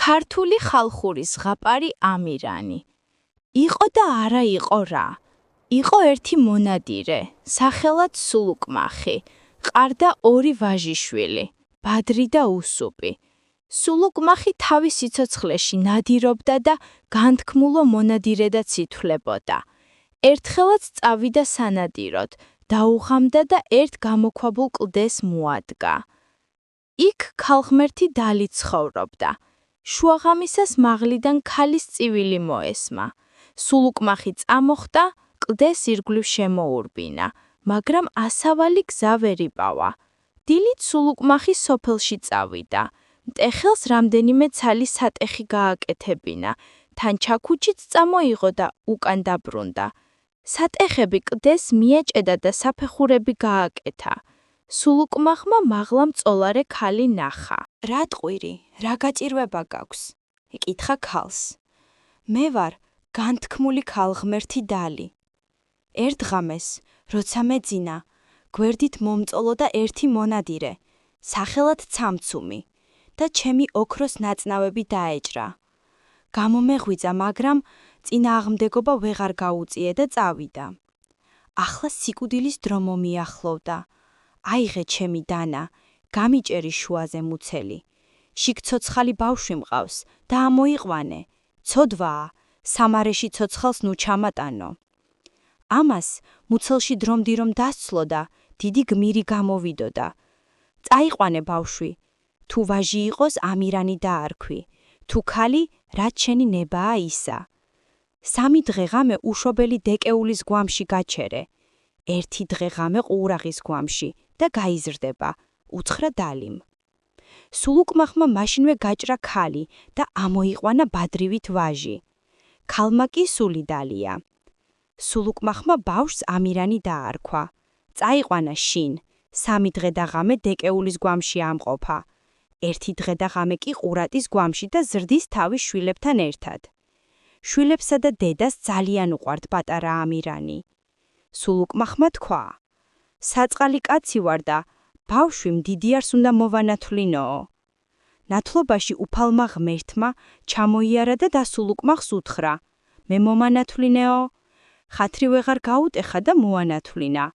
ქართული ხალხური ზღაპარი ამირანი. იყო და არა იყო რა. იყო ერთი მონადირე, სახელად სულუკმახი. ყარდა ორი ვაჟიშვილი, ბადრი და უსუპი. სულუკმახი თავის სიცოცხლეში ნადირობდა და განთქმულო მონადირედაც ითვლებოდა. ერთხელაც წავიდა სანადიროდ, დაუღამდა და ერთ გამოქვაბულ კლდეს მოადგა. იქ ქალღმერთი დალი ცხოვრობდა. შუაღამისას მაღლიდან ქალის წივილი მოესმა. სულუკმახი წამოხდა, კლდეს ირგვლივ შემოურბინა, მაგრამ ასავალი გზა ვერ იპავა. დილით სულუკმახი სოფელში წავიდა. მტეხელს რამდენიმე ცალი სატეხი გააკეთებინა, თან ჩაქუჩიც წამოიღო და უკან დაბრუნდა. სატეხები კლდეს მიეჭედა და საფეხურები გააკეთა. სულუკმახმა მაღლა მწოლარე ქალი ნახა. რა ტყვირი, რა გაჭირვება გაქვს? ეკითხა ქალს. მე ვარ განთქმული ქალღმერთი დალი. ერთ ღამეს, როცა მეძინა, გვერდით მომწოლო და ერთი მონადირე, სახელად ცამცუმი და ჩემი ოქროს ნაწნავები დაეჭრა. გამომეღვიძა, მაგრამ წინააღმდეგობა ვეღარ გაუწიე და წავიდა. ახლა სიკვდილის დრო მომიახლოვდა. აიღე ჩემი დანა, გამიჭერი შუაზე მუცელი. შიგ ცოცხალი ბავშვი მყავს და ამოიყვანე. ცოდვაა, სამარეში ცოცხალს ნუ ჩამატანო. ამას მუცელში დრომდი რომ დასცლო და დიდი გმირი გამოვიდოდა. წაიყვანე ბავშვი, თუ ვაჟი იყოს ამირანი დაარქვი, თუ ქალი, რაც შენი ნებაა ისა. 3 დღე ღამე უშობელი დეკეულის გვამში გაჩერე. 1 დღე ღამე ყურაღის გვამში და გაიზრდება, უთხრა დალიმ. სულუკმახმა მაშინვე გაჭრა ქალი და ამოიყვანა ბადრივით ვაჟი. ქალმა კი სული დალია. სულუკმახმა ბავშვს ამირანი დაარქვა. წაიყვანა შინ, 3 დღე და ღამე დეკეულის გვამში ამყოფა. 1 დღე და ღამე კი ყურატის გვამში და ზრდის თავის შვილებთან ერთად. შვილებსა და დედას ძალიან უყვართ პატარა ამირანი. სულუკმახმა თქვა: საწყალი კაცი ვარ და ბავშვი მდიდიარს უნდა მოვანათვლინოო. ნათლობაში უფალმა ღმერთმა ჩამოიარა და დასულუკმახს უთხრა: მე მომანათვლინეო. ხათრი ვეღარ გაუტეხა და მოანათვლინა.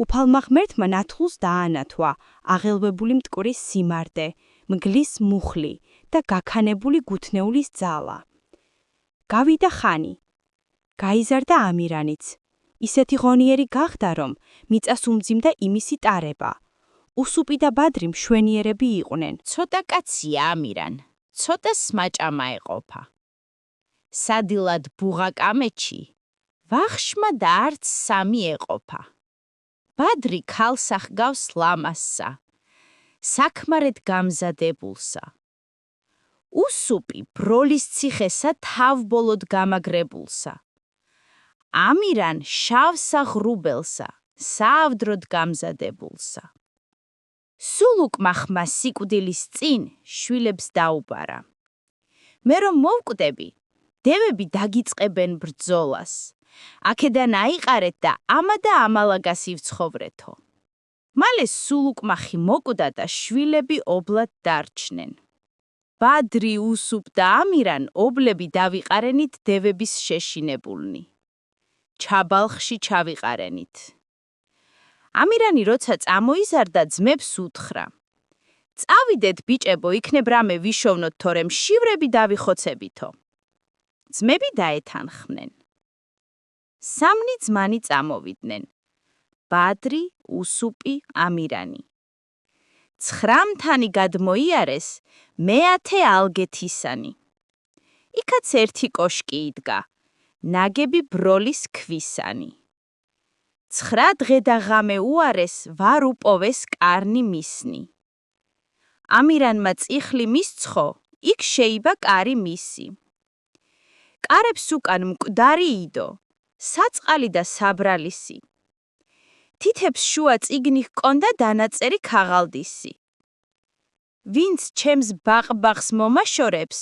უფალმა ღმერთმა ნათლულს დაანათვა აღელვებული მტკვრის სიმარდე, მგლის მუხლი და გაქანებული გუთნეულის ძალა. გავიდა ხანი. გაიზარდა ამირანიც. ისეთი ღონიერი გახდა, რომ მიწას უმძიმდა იმისი ტარება. უსუპი და ბადრი მშვენიერები იყვნენ. ცოტა კაცია ამირან, ცოტა სმაჭამა ეყოფა. სადილად ბუღა კამეჩი, ვახშმა და არც 3 ეყოფა. ბადრი ქალს ახგავს ლამასსა, საქმარეთ გამზადებულსა. უსუპი ბროლის ციხესა თავბოლოდ გამაგრებულსა. ამირან შავსა ღრუბელსა, საავდროდ გამზადებულსა. სულუკმახმა სიკვდილის წინ შვილებს დაუბარა. მე რომ მოვკვდები, დევები დაგიწყებენ ბრძოლას. აქედან აიყარეთ და ამა და ამალაგას ივცხოვრეთო. მალე სულუკმახი მოკვდა და შვილები ობლად დარჩნენ. ბადრი, უსუპ და ამირან ობლები დავიყარენით დევების შეშინებულნი. ჩაბალხში ჩავიყარენით. ამირანი როცა წამოიზარდა, ძმებს უთხრა: წავიდეთ ბიჭებო, იქნებ რამე ვიშოვნოთ, თორემ შივრები დავიხოცებითო. ძმები დაეთანხმნენ. 3 ძმანი წამოვიდნენ: ბადრი, უსუპი, ამირანი. 9 მთანი გადმოიარეს, მე-10 ალგეთისანი. იქაც ერთი კოშკი იდგა, ნაგები ბროლის ქვისანი. 9 დღე და ღამე უარეს, ვარ უპოვეს კარნი მისნი. ამირანმა წიხლი მისცხო, იქ შეიბა კარი მისი. კარებს უკან მკვდარი იდო, საწყალი და საბრალისი. თითებს შუა წიგნი ჰქონდა დანაწერი ქაღალდისი. ვინც ჩემს ბაყბახს მომაშორებს,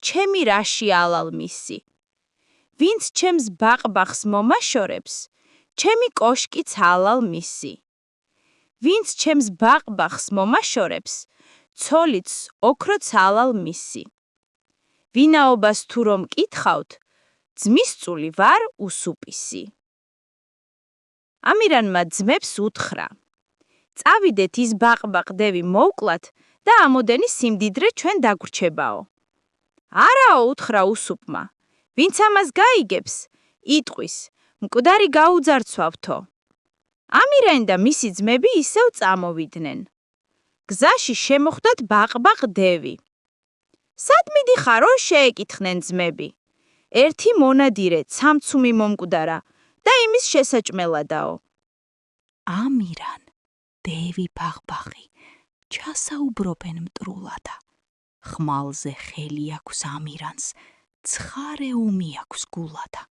ჩემი რაში ალალ მისი. ვინც ჩემს ბაყბახს მომაშორებს, ჩემი კოშკიც ალალ მისი. ვინც ჩემს ბაყბახს მომაშორებს, ცოლიც ოქროც ალალ მისი. ვინაობას თუ რომ კითხავთ, ძმის წული ვარ უსუპისი. ამირანმა ძმებს უთხრა: წავიდეთ ის ბაყბაყდევი მოვკლათ და ამოდენი სიმდიდრე ჩვენ დაგვრჩებაო. არაო, უთხრა უსუპმა, ვინც ამას გაიგებს, იტყვის, მკვდარი გაუძარცვავთო. ამირანი და მისი ძმები ისევ წამოვიდნენ. გზაში შემოხვდათ ბაყბაყდევი. სად მიდიხარო? შეეკითხნენ ძმები. ერთი მონადირე ცამცუმი მომკვდარა და იმის შესაჭმელადაო. ამირან, დევი ბაღბაღი, ჩასაუბრობენ მტრულადა. ხმალზე ხელი აქვს ამირანს, ცხარე ომი აქვს გულადა.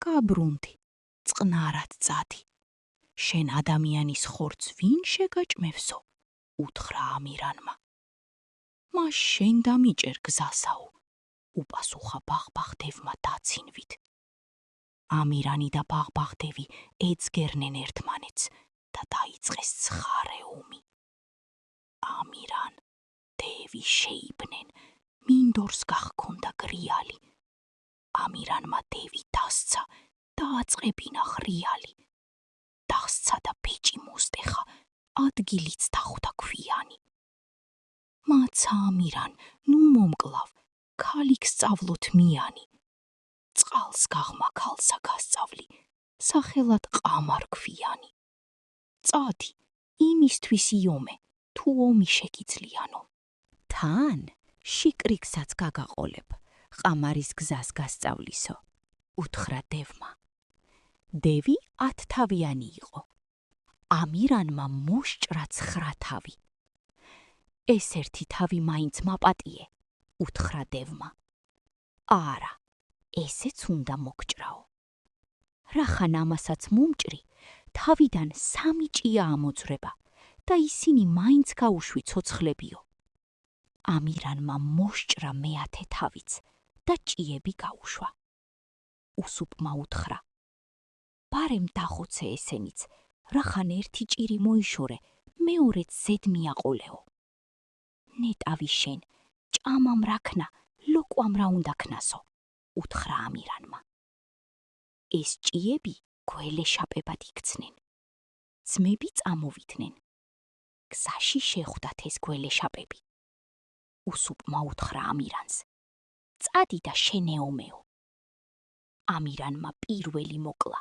გაბრუნდი, წყნარად წადი. შენ ადამიანის ხორცს ვინ შეგაჭმევსო? უთხრა ამირანმა. მას შენ დამიჭერ გზასაო, უპასუხა ბაღბაღდევმა დაცინვით. ამირანი და ბაღბაღდევი ეძგერნენ ერთმანეთს და დაიწყეს ცხარე ომი. ამირან, დევი შეიბნენ, მინდორს გახქონდა გრიალი. ამირანმა დევი დასცა და აწყებინა ხრიალი. დასცა და ბეჭი მოსტეხა, ადგილიც დახვდა ქვიანი. მაცა ამირან, ნუ მომკლავ, ქალიქ სწავლოთ მიანი. წყალს გაღმა ქალსა გასწავლი, სახელად ყამარ ქვიანი. წადი, იმისთვის იომე, თუ ომი შეგიძლიანო. თან შიკრიკსაც გაგაყოლებ, ყამარის გზას გასწავლისო, უთხრა დევმა. დევი 10 თავიანი იყო. ამირანმა მოსჭრა 9 თავი. ეს ერთი თავი მაინც მაპატიე, უთხრა დევმა. არა, ესეც უნდა მოგჭრაო. რახან ამასაც მომჭრი, თავიდან 3 ჭია ამოძვრება და ისინი მაინც გაუშვი ცოცხლებიო. ამირანმა მოსჭრა მე-10 თავიც და ჭიები გაუშვა. უსუპმა უთხრა: ბარემ დახოცე ესენიც, რახან ერთი ჭირი მოიშორე, მეორეც ზედ მიაყოლეო. ნეტავი შენ, ჭამამ რაქნა, ლოკვამ რა უნდა ქნასო, უთხრა ამირანმა. ეს ჭიები გველეშაპებად იქცნენ. ძმები წამოვიდნენ. გზაში შეხვდათ ეს გველეშაპები. უსუპმა უთხრა ამირანს: წადი და შენეომეო. ამირანმა პირველი მოკლა,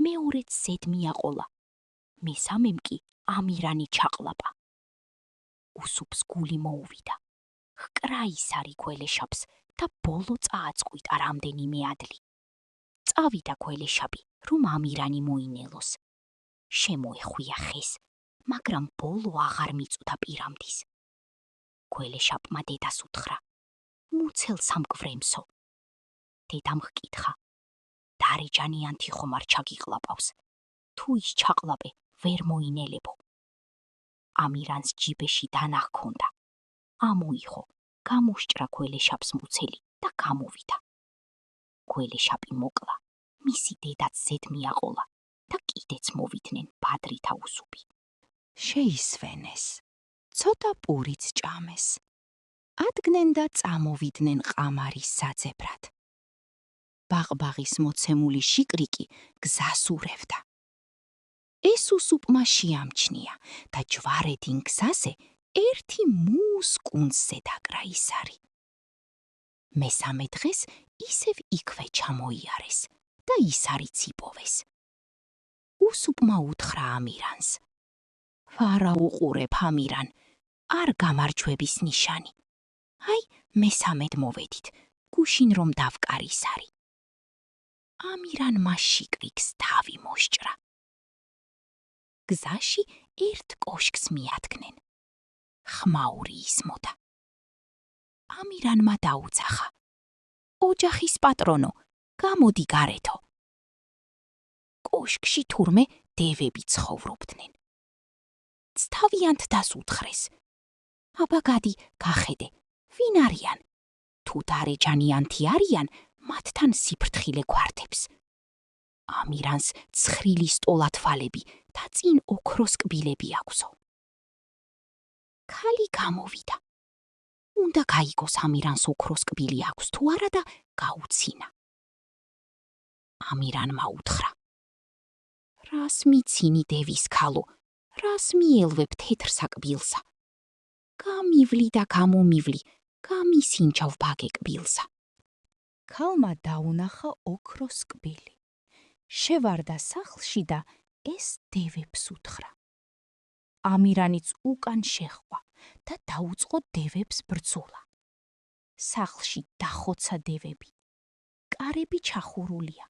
მეორეც ზედ მიაყოლა, მესამემ კი ამირანი ჩაყლაპა. უსუპს გული მოუვიდა, ჰკრა ისარი გველეშაპს და ბოლო წააწყვიტა რამდენიმე ადლი. წავიდა გველეშაპი, რომ ამირანი მოინელოს. შემოეხვია ხეს, მაგრამ ბოლო აღარ მიწუდა პირამდის. გველეშაპმა დედას უთხრა: მუცელ სამკვვრემსო. დედამ ჰკითხა: დარეჯანიანთი ხომ არ ჩაგიყლაპავს? თუ ის ჩაყლაპე, ვერ მოინელებო. ამირანს ჯიბეში დანა ჰქონდა. ამოიღო, გამოსჭრა გველეშაპს მუცელი და გამოვიდა. გველეშაპი მოკლა, მისი დედაც ზედ მიაყოლა და კიდეც მოვიდნენ ბადრითა უსუპი. შეისვენეს, ცოტა პურიც ჭამეს. ადგნენ და წამოვიდნენ ყამარის საძებრად. ბაღბაღის მოცემული შიკრიკი გზას ურევდა. ეს უსუპმა შეამჩნია და ჯვარედინ გზაზე ერთი მუს კუნძზე დაკრა ისარი. მესამე დღეს ისევ იქვე ჩამოიარეს და ისარიც იპოვეს. უსუპმა უთხრა ამირანს: ვარა უყურებ ამირან, არ გამარჯვების ნიშანი. აი, მესამედ მოვედით, გუშინ რომ დავკარ ისარი. ამირანმა შიკვიქს თავი მოსჭრა. გზაში ერთ კოშკს მიადგნენ. ხმაური ისმოდა. ამირანმა დაუძახა: ოჯახის პატრონო, გამოდი გარეთო. კოშკში თურმე დევები ცხოვრობდნენ. ცთავიანთ დას უთხრეს: აბა გადი, გახედე, ვინ არიან? თუ დარეჯანიანთი არიან, მათთან სიფრთხილე გვარდებს. ამირანს ცხრილი სტოლათვალები და წინ ოქროს კბილები აქვსო. ქალი გამოვიდა. უნდა გაიგოს ამირანს ოქროს კბილი აქვს თუ არა და გაუცინა. ამირანმა უთხრა: რას მიცინი დევის ქალო, რას მიელვებ თეთრ საკბილსა? გამივლი და გამომივლი, გამისინჯავ ბაგე კბილსა. ქალმა დაუნახა ოქროს კბილი. შევარდა სახლში და ეს დევებს უთხრა. ამირანიც უკან შეჰყვა და დაუწყო დევებს ბრძოლა. სახლში დახოცა დევები. კარები ჩახურულია.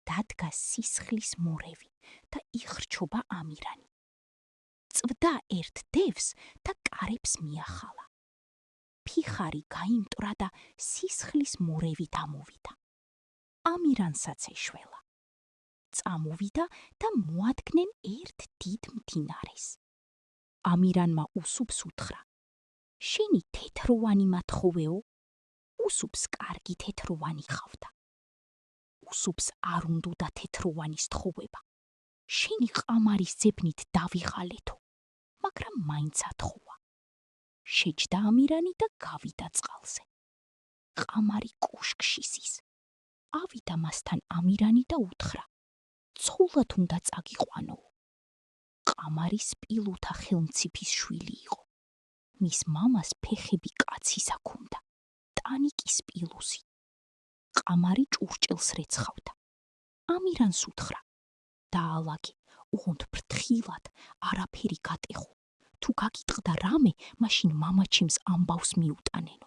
დადგა სისხლის მორევი და იხრჩობა ამირანი. წვდა ერთ დევს და კარებს მიახალა. ფიხარი გაიმტრა და სისხლის მორევი დამოვიდა. ამირანსაც ეშველა. წამოვიდა და მოადგნენ ერთ დიდ მდინარეს. ამირანმა უსუბს უთხრა: შენი თეთროვანი მათხოვეო, უსუბს კარგი თეთროვანი ხავდა. უსუბს არ უნდოდა თეთროვანის თხოვება. შენი ყამარის ძებნით დავიღალეთო, მაგრამ მაინც ათხოვა. შეჯდა ამირანი და გავიდა წყალზე. ყამარი კოშკში ზის. ავიდა მასთან ამირანი და უთხრა: ცხოვლად უნდა წაგიყვანო. ყამარი სპილოთა ხელმციფის შვილი იყო. მის მამას ფეხები კაცის აქვს, ტანი კი სპილოსი. ყამარი ჭურჭელს რეცხავდა. ამირანს უთხრა: დაალაგე, ოღონდ ფრთხილად, არაფერი გატეხო. თუ გაგიტყდა რამე, მაშინ მამაჩემს ამბავს მიუტანენო.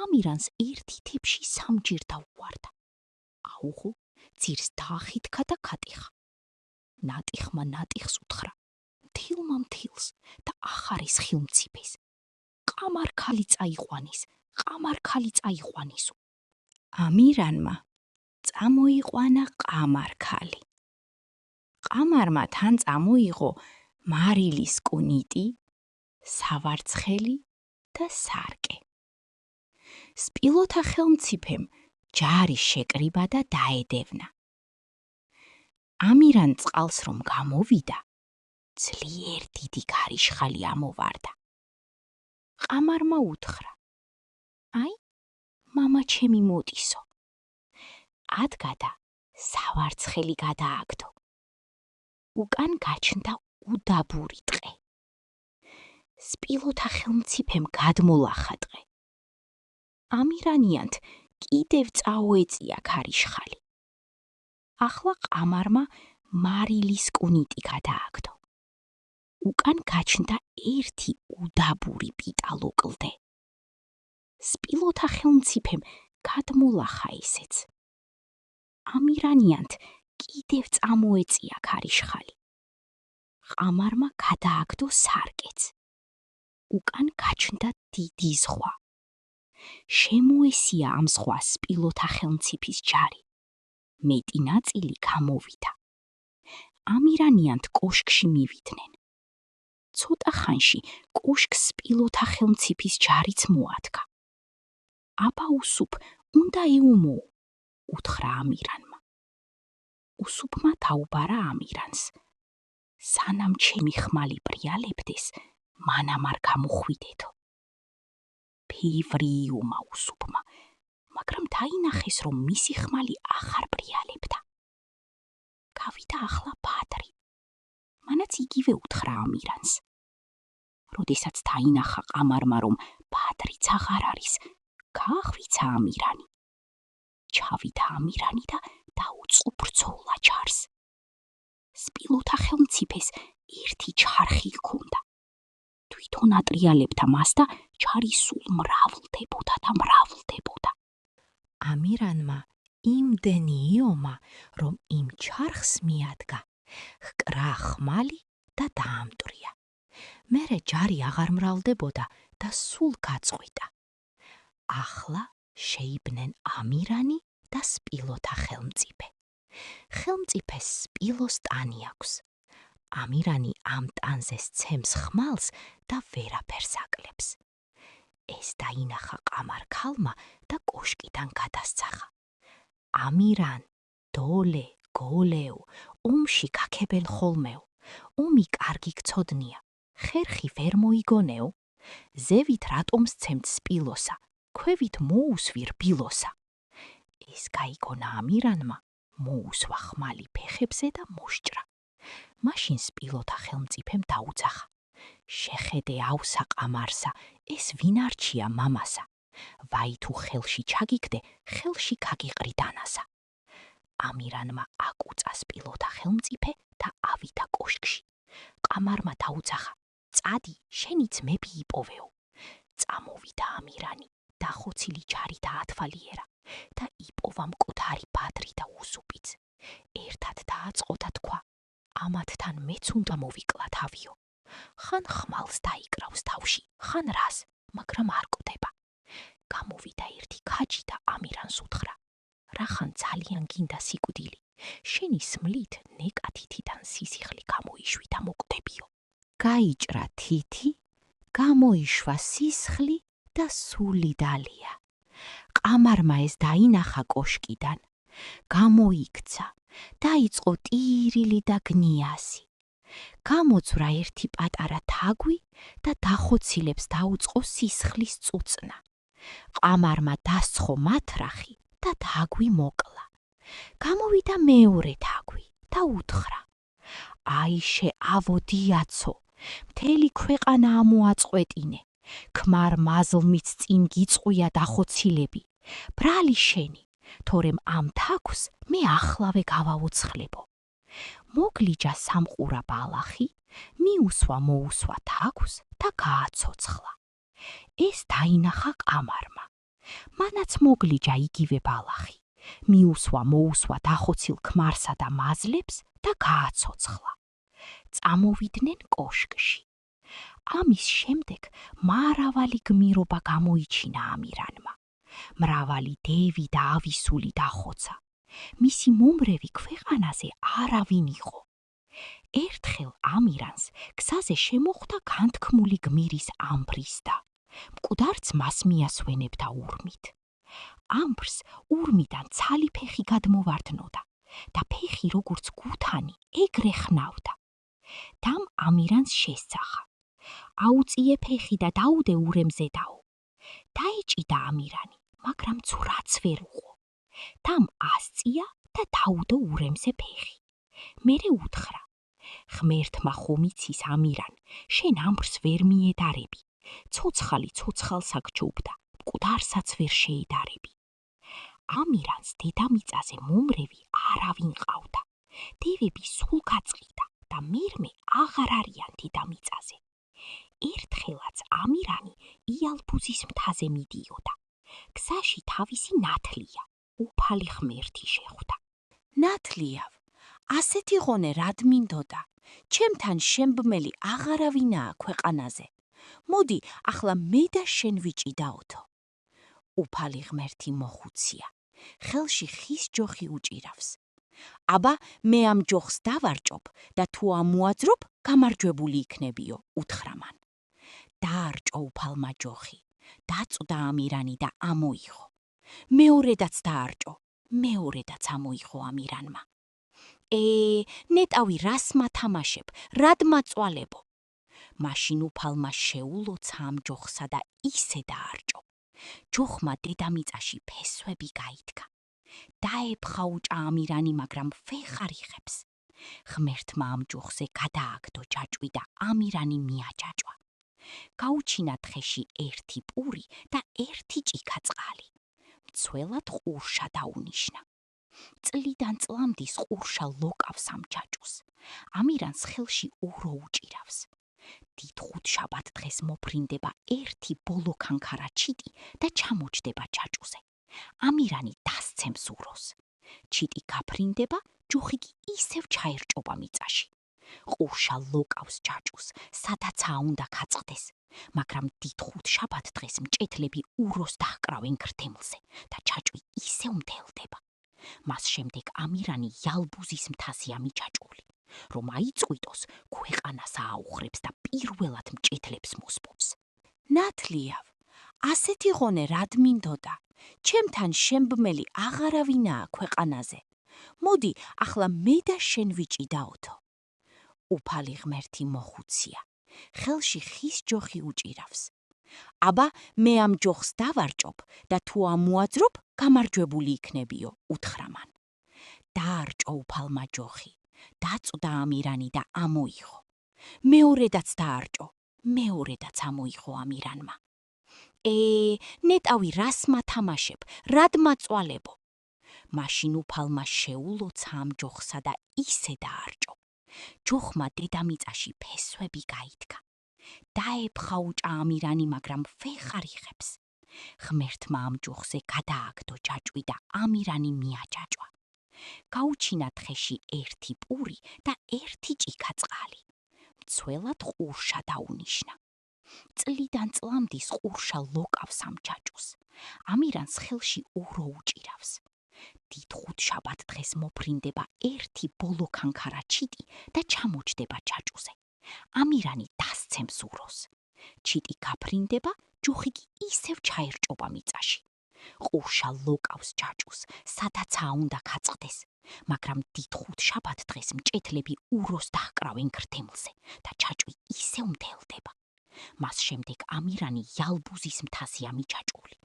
ამირანს ერთი თებში სამჯერ დაუვარდა. აუღო, ძირს დაახითქა და გატეხა. ნატეხმა ნატეხს უთხრა: მთილმა მთილს და ახარეს ხილმციფეს. ყამარქალი წაიყვანეს, ყამარქალი წაიყვანესო. ამირანმა წამოიყვანა ყამარქალი. ყამარმა თან წამოიღო მარილის კუნიტი, სავარცხელი და სარკე. სპილოთა ხელმციფემ ჯარი შეკრიბა და დაედევნა. ამირან წყალს რომ გამოვიდა, ძლიერ დიდი ქარიშხალი ამოვარდა. ყამარმა უთხრა: აი, მამაჩემი მოდისო. ადგა და სავარცხელი გადააგდო. უკან გაჩნდა უდაბური ტყე. სპილოთა ხელმციფემ გადმოლახა ტყე. ამირანიანთ კიდევ წაოეწია ქარიშხალი. ახლა ყამარმა მარილის კუნიტი გადააგდო. უკან გაჩნდა ერთი უდაბური პიტალო კლდე. სპილოთა ხელმციფემ გადმოლახა ისეც. ამირანიანთ კიდევ წამოეწია ქარიშხალი. ყამარმა გადააგდო სარკეც. უკან გაჩნდა დიდი ზღვა. შემოესია ამ ზღვას სპილოთა ხელმციფის ჯარი. მეტი ნაწილი გამოვიდა. ამირანიანთ კოშკში მივიდნენ. ცოტა ხანში კოშკს სპილოთა ხელმციფის ჯარიც მოადგა. აბა უსუბ, უნდა ეუმოო, უთხრა ამირანმა. უსუბმა დაუბარა ამირანს: სანამ ჩემი ხმალი პრიალებდეს, მანამ არ გამოხვიდეთო. ფივრიუმა უსუბმა, მაგრამ დაინახეს, რომ მისი ხმალი ახარ პრიალებდა. გავიდა ახლა ბადრი. მანაც იგივე უთხრა ამირანს. როდესაც დაინახა ყამარმა, რომ ბადრიც აღარ არის, გაახვიცა ამირანი. ჩავიდა ამირანი და დაუწყო ბრძოლა ჯარს. სპილოთა ხელმციფეს ერთი ჩარხი ჰქონდა. თვითონ ატრიალებდა მას და ჯარი სულ მრავლდებოდა და მრავლდებოდა. ამირანმა იმდენი იომა, რომ იმ ჩარხს მიადგა ჰკრა ხმალი და დაამტრია. მერე ჯარი აღარ მრავლდებოდა და სულ გაწყვიტა. ახლა შეიბნენ ამირანი და სპილოთა ხელმწიფე. ხელმწიფეს სპილოს ტანი აქვს. ამირანი ამ ტანზე სცემს ხმალს და ვერაფერს აკლებს. ეს დაინახა ყამარქალმა და კოშკიდან გადასცახა. ამირან, დოლე, გოლეო, ომში გაქებელ ხოლმეო, ომი კარგი გცოდნია, ხერხი ვერ მოიგონეო. ზევით რატომ სცემთ სპილოსა, ქვევით მოუსვი რბილოსა. ეს გაიგონა ამირანმა, მოუსვა ხმალი ფეხებზე და მოსჭრა. მაშინ სპილოთა ხელმწიფემ დაუძახა. შეხედე ავსა ყამარსა, ეს ვინ არჩია მამასა. ვაი თუ ხელში ჩაგიგდე, ხელში გაგიყრი დანასა. ამირანმა აკუწა სპილოთა ხელმწიფე და ავიდა კოშკში. ყამარმა დაუძახა, წადი, შენი ძმები იპოვეო. წამოვიდა ამირანი, დახოცილი ჯარი დაათვალიერა და იპოვა მკვდარი ბადრი და უსუპიც. ერთად დააწყო და თქვა, ამათთან მეც უნდა მოვიკლა თავიო. ხან ხმალს დაიკრავს თავში, ხან რას, მაგრამ არ კვდება. გამოვიდა ერთი ქაჯი და ამირანს უთხრა, რახან ძალიან გინდა სიკვდილი, შენი სმლით ნეკა თითიდან სისხლი გამოიშვი და მოკვდებიო. გაიჭრა თითი, გამოიშვა სისხლი და სული დალია. ყამარმა ეს დაინახა კოშკიდან, გამოიქცა, დაიწყო ტირილი და გნიასი. გამოძვრა ერთი პატარა თაგვი და დახოცილებს დაუწყო სისხლის წუწნა. ყამარმა დასცხო მათრახი და თაგვი მოკლა. გამოვიდა მეორე თაგვი და უთხრა, აიშე ავოდიაცო, მთელი ქვეყანა ამოაწყვეტინე, ქმარ მაზლმიც წინ გიწყვია დახოცილები, ბრალი შენი, თორემ ამ თაგვს მე ახლავე გავაუცხლებო. მოგლიჯა სამყურა ბალახი, მოუსვა თაგვს და გააცოცხლა. ეს დაინახა ყამარმა. მანაც მოგლიჯა იგივე ბალახი, მოუსვა დახოცილ ქმარსა და მაზლებს და გააცოცხლა. წამოვიდნენ კოშკში. ამის შემდეგ მრავალი გმირობა გამოიჩინა ამირანმა. მრავალი დევი და ავისული დახოცა. მისი მომრევი ქვეყანაზე არავინ იყო. ერთხელ ამირანს გზაზე შემოხვდა განთქმული გმირის ამბრისდა. მკვდარც მას მიასვენებდა ურმით. ამბრს ურმიდან ცალი ფეხი გადმოვარდნოდა და ფეხი როგორც გუთანი ეგრე ხნავდა. დამ ამირანს შესძახა. აუწიე ფეხი და დაუდე ურემზე დაო. დაეჭიდა ამირანი, მაგრამ ცურაც ვერ უყო. დამ ასწია და დაუდო ურემზე ფეხი. მერე უთხრა, ღმერთმა ხომ იცის ამირან, შენ ამბრს ვერ მიედარები. ცოცხალი ცოცხალს აგჯობდა, მკვდარსაც ვერ შეედარები. ამირანს დედამიწაზე მომრევი არავინ ყავდა. დევები სულ გაწყიდა და მერმე აღარ არიან დედამიწაზე. ერთხელაც ამირანი იალბუზის მთაზე მიდიოდა. გზაში თავისი ნათლია, უფალი ღმერთი შეხვდა. ნათლიავ, ასეთი ღონე რად მინდოდა? ჩემთან შემბმელი აღარავინაა ქვეყანაზე. მოდი, ახლა მე და შენ ვიჭიდაოთო. უფალი ღმერთი მოხუცია, ხელში ხის ჯოხი უჭირავს. აბა, მე ამ ჯოხს დავარჭობ და თუ ამოაძრობ, გამარჯვებული იქნებიო, უთხრა მან. დაარჭო უფალმა ჯოხი, დაწვდა ამირანი და ამოიღო. მეორედაც დაარჭო, მეორედაც ამოიღო ამირანმა. ნეტავი რას მათამაშებ, რად მაწვალებო? მაშინ უფალმა შეულოცა ამ ჯოხსა და ისე დაარჭო. ჯოხმა დედამიწაში ფესვები გაიდგა. დაეფხაუჭა ამირანი, მაგრამ ვეღარ იღებს. ღმერთმა ამ ჯოხზე გადააგდო ჯაჭვი და ამირანი მიაჯაჭვა. გაუჩინა თხეში ერთი პური და ერთი ჭიქა წყალი. მცველად ყურშა დაუნიშნა. წლიდან წლამდის ყურშა ლოკავს ამ ჯაჭვს. ამირანს ხელში ურო უჭირავს. დიდხუთშაბათ დღეს მოფრინდება ერთი ბოლო ქანქარა ჩიტი და ჩამოჯდება ჯაჭვზე. ამირანი დასცემს უროს. ჩიტი გაფრინდება, ჯოხი კი ისევ ჩაერჭობა მიწაში. ყურშა ლოკავს ჯაჭვს, სადაცაა უნდა გაწყდეს, მაგრამ დიდხუთშაბათ დღეს მჭეთლები უროს დაჰკრავენ ქრთემლზე და ჯაჭვი ისევ მდელდება. მას შემდეგ ამირანი იალბუზის მთაზეა მიჯაჭვული, რომ აიწყვიტოს, ქვეყანას ააუხრებს და პირველად მჭეთლებს მოსპობს. ნათლიავ, ასეთი ღონე რად მინდოდა? ჩემთან შემბმელი აღარავინაა ქვეყანაზე. მოდი, ახლა მე და შენ ვიჭიდაოთო. უფალი ღმერთი მოხუცია, ხელში ხის ჯოხი უჭირავს. აბა მე ამ ჯოხს დავარჭობ და თუ ამოაძრობ, გამარჯვებული იქნებიო, უთხრა მან. დაარჭო უფალმა ჯოხი, დაწვდა ამირანი და ამოიღო. მეორედაც დაარჭო, მეორედაც ამოიღო ამირანმა. ნეტავი რას მათამაშებ, რად მაწვალებო. მაშინ უფალმა შეულოცა ამ ჯოხსა და ისე დაარჭო. ჯოხმა დედამიწაში ფესვები გაიდგა. დაეფხაუჭა ამირანი, მაგრამ ვეღარ იღებს. ღმერთმა ამ ჯოხზე გადააგდო ჯაჭვი და ამირანი მიაჯაჭვა. გაუჩინა თხეში ერთი პური და ერთი ჭიქა წყალი. მცველად ყურშა დაუნიშნა. წლიდან წლამდის ყურშა ლოკავს ამ ჯაჭვს. ამირანს ხელში ურო უჭირავს. დიდ ხუთშაბათ დღეს მოფრინდება ერთი ბოლო ქანქარა ჩიტი და ჩამოჯდება ჯაჭვზე. ამირანი დასცემს უროს. ჩიტი გაფრინდება, ჯოხი კი ისევ ჩაერჭობა მიწაში. ყურშა ლოკავს ჯაჭვს, სადაცაა უნდა გაწყდეს, მაგრამ დიდ ხუთშაბათ დღეს მჭეთლები უროს დაჰკრავენ ქრთემლზე და ჯაჭვი ისევ მდელდება. მას შემდეგ ამირანი იალბუზის მთაზეა მიჯაჭვული,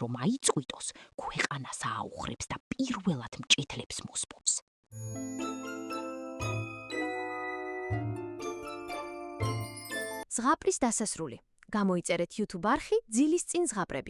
რომ აიწყვიტოს, ქვეყანას ააუხრებს და პირველად მჭეთლებს მოსპობს. ზღაპრის დასასრული. გამოიწერეთ YouTube არხი ძილის წინ ზღაპრები.